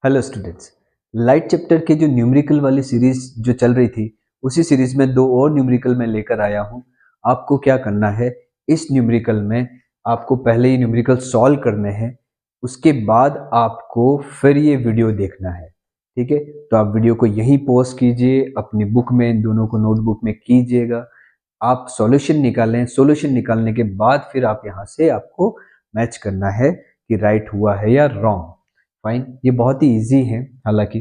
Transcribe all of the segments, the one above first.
Hello students. Light chapter के जो numerical वाली सीरीज जो चल रही थी, उसी सीरीज में दो और न्यूमेरिकल मैं लेकर आया हूं। आपको क्या करना है, इस न्यूमेरिकल में आपको पहले ये न्यूमेरिकल सॉल्व करने हैं, उसके बाद आपको फिर ये वीडियो देखना है। ठीक है, तो आप वीडियो को यहीं पॉज कीजिए, अपनी बुक में इन दोनों को नोटबुक में कीजिएगा। आप सॉल्यूशन निकालें, सॉल्यूशन निकालने के बाद फिर आप यहाँ से आपको मैच करना है कि राइट हुआ है या रॉन्ग। फाइन, ये बहुत ही इजी है। हालांकि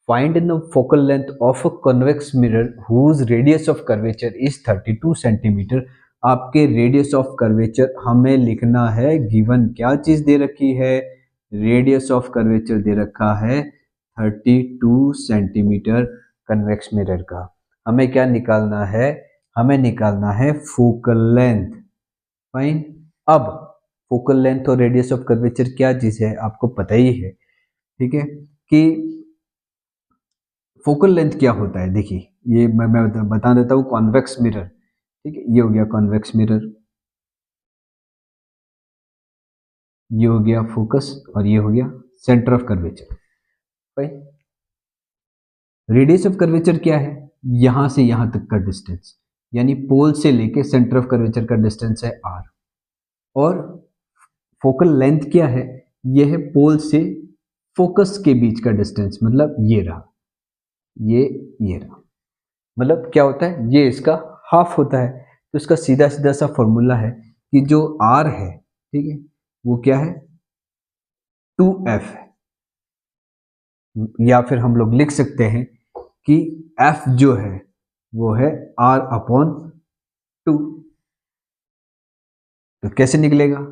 find the focal length of a convex mirror whose radius of curvature is 32 centimetre. आपके रेडियस ऑफ कर्वेचर हमें लिखना है। गिवन क्या चीज दे रखी है? रेडियस ऑफ कर्वेचर दे रखा है 32 सेंटीमीटर कन्वेक्स मिरर का। हमें क्या निकालना है? हमें निकालना है फोकल लेंथ। फाइन, अब फोकल लेंथ और रेडियस ऑफ कर्वेचर क्या चीज है आपको पता ही है। ठीक है कि फोकल लेंथ क्या होता है। देखिए, ये मैं बता देता हूँ। कॉन्वेक्स मिरर, ठीक है, ये हो गया कॉन्वेक्स मिरर, ये हो गया फोकस और ये हो गया centre of curvature. Fine, radius of curvature क्या है? यहां से यहां तक का डिस्टेंस, यानी पोल से लेके सेंटर ऑफ कर्वेचर का डिस्टेंस है r। और फोकल लेंथ क्या है? यह है पोल से फोकस के बीच का डिस्टेंस, मतलब ये रहा, ये रहा। मतलब क्या होता है, ये इसका हाफ होता है। तो इसका सीधा सीधा सा फॉर्मूला है कि जो r है, ठीक है, वो क्या है? 2f है। या फिर हम लोग लिख सकते हैं कि f जो है वो है r अपॉन 2। तो कैसे निकलेगा?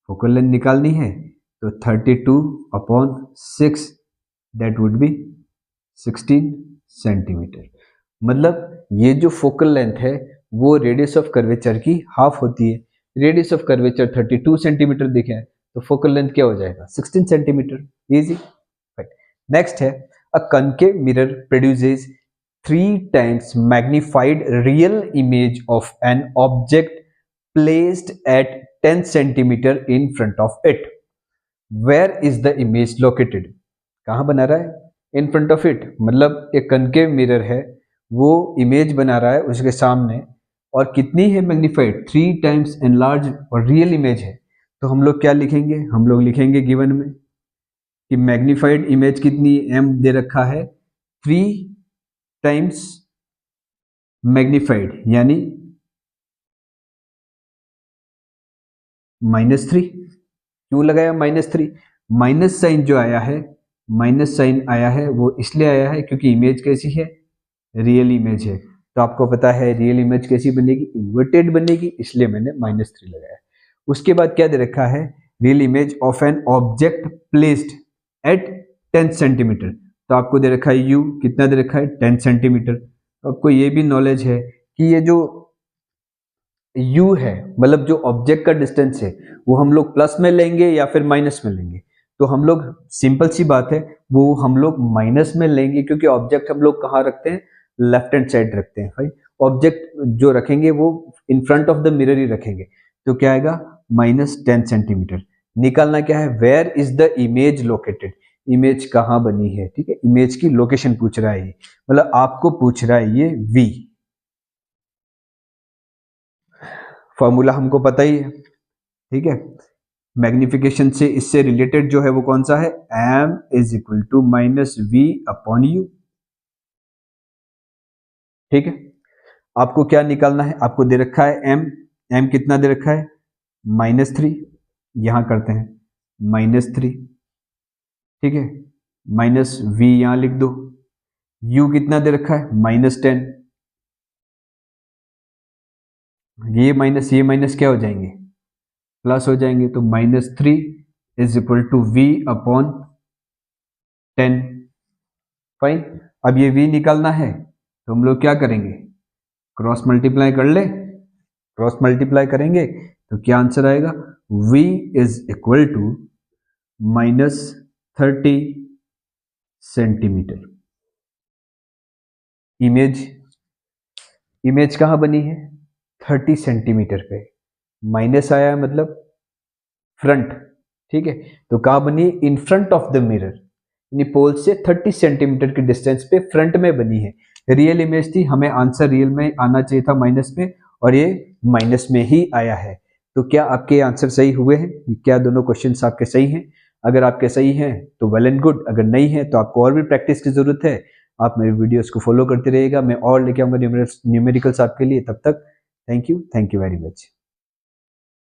फोकल लेंथ निकालनी है तो 32 upon 6, that would be 16 centimetre. मतलब ये जो फोकल लेंथ है वो रेडियस ऑफ कर्वेचर की हाफ होती है। रेडियस ऑफ कर्वेचर 32 सेंटीमीटर दिखे है, तो फोकल लेंथ क्या हो जाएगा? 16 सेंटीमीटर। इजी। नेक्स्ट है, a concave mirror produces 3 times magnified real image of an object placed at 10 centimeter in front of it. Where is the image located? कहाँ बना रहा है? In front of it, मतलब एक कनकेव मिरर है, वो image बना रहा है उसके सामने, और कितनी है मैग्नीफाइड? 3 times enlarged, और रियल इमेज है। तो हम लोग क्या लिखेंगे? हम लोग लिखेंगे गिवन में कि मैग्नीफाइड इमेज कितनी m दे रखा है 3 times मैग्नीफाइड, यानी -3। क्यों लगाया -3? माइनस साइन जो आया है, माइनस साइन आया है वो इसलिए आया है क्योंकि इमेज कैसी है? रियल इमेज है। तो आपको पता है रियल इमेज कैसी बनेगी? इन्वर्टेड बनेगी, इसलिए मैंने -3 लगाया। उसके बाद क्या दे रखा है? Real image of an object placed at 10 centimetre. तो आपको दे रखा है u, कितना दे रखा है? 10 सेंटीमीटर। तो आपको ये भी नॉलेज है कि ये जो u है, मतलब जो ऑब्जेक्ट का डिस्टेंस है, वो हम लोग प्लस में लेंगे या फिर माइनस में लेंगे? तो हम लोग, सिंपल सी बात है, वो हम लोग माइनस में लेंगे, क्योंकि ऑब्जेक्ट हम लोग कहाँ रखते हैं? लेफ्ट हैंड साइड रखते हैं। भाई, ऑब्जेक्ट जो रखेंगे वो in front of the mirror ही रखेंगे। तो क्या आएगा? -10 सेंटीमीटर। निकालना क्या है? Where is the image located? Image कहाँ बनी है? ठीक है, इमेज की लोकेशन पूछ रहा है, मतलब आपको पूछ रहा है ये v। फॉर्मूला हमको पता ही है, ठीक है। मैग्निफिकेशन से इससे रिलेटेड जो है वो कौन सा है? m is equal to -v upon u। ठीक है, आपको क्या निकालना है? आपको दे रखा है m कितना दे रखा है? -3। यहां करते हैं -3, ठीक है, -v यहां लिख दो। u कितना दे रखा है? -10। ये माइनस क्या हो जाएंगे? प्लस हो जाएंगे। तो -3 is equal to v upon 10। Fine, अब ये v निकालना है तो हम लोग क्या करेंगे? क्रॉस मल्टीप्लाई कर ले। क्रॉस मल्टीप्लाई करेंगे तो क्या आंसर आएगा? v is equal to -30 centimetre. Image कहाँ बनी है? 30 सेंटीमीटर पे। माइनस आया है मतलब फ्रंट, ठीक है। तो कहाँ बनी? इन फ्रंट ऑफ द मिरर। यानी पोल से 30 सेंटीमीटर की डिस्टेंस पे फ्रंट में बनी है। रियल इमेज थी, हमें आंसर रियल में आना चाहिए था माइनस में, और ये माइनस में ही आया है। तो क्या आपके आंसर सही हुए हैं? क्या दोनों क्वेश्चंस आपके सही हैं? अगर आपके सही हैं तो वेल एंड गुड, अगर नहीं है तो आपको और भी प्रैक्टिस की जरूरत है। आप मेरे वीडियोस को फॉलो करते रहिएगा, मैं और लेके आऊंगा न्यूमेरिकल्स आपके लिए। तब तक थैंक यू वेरी मच।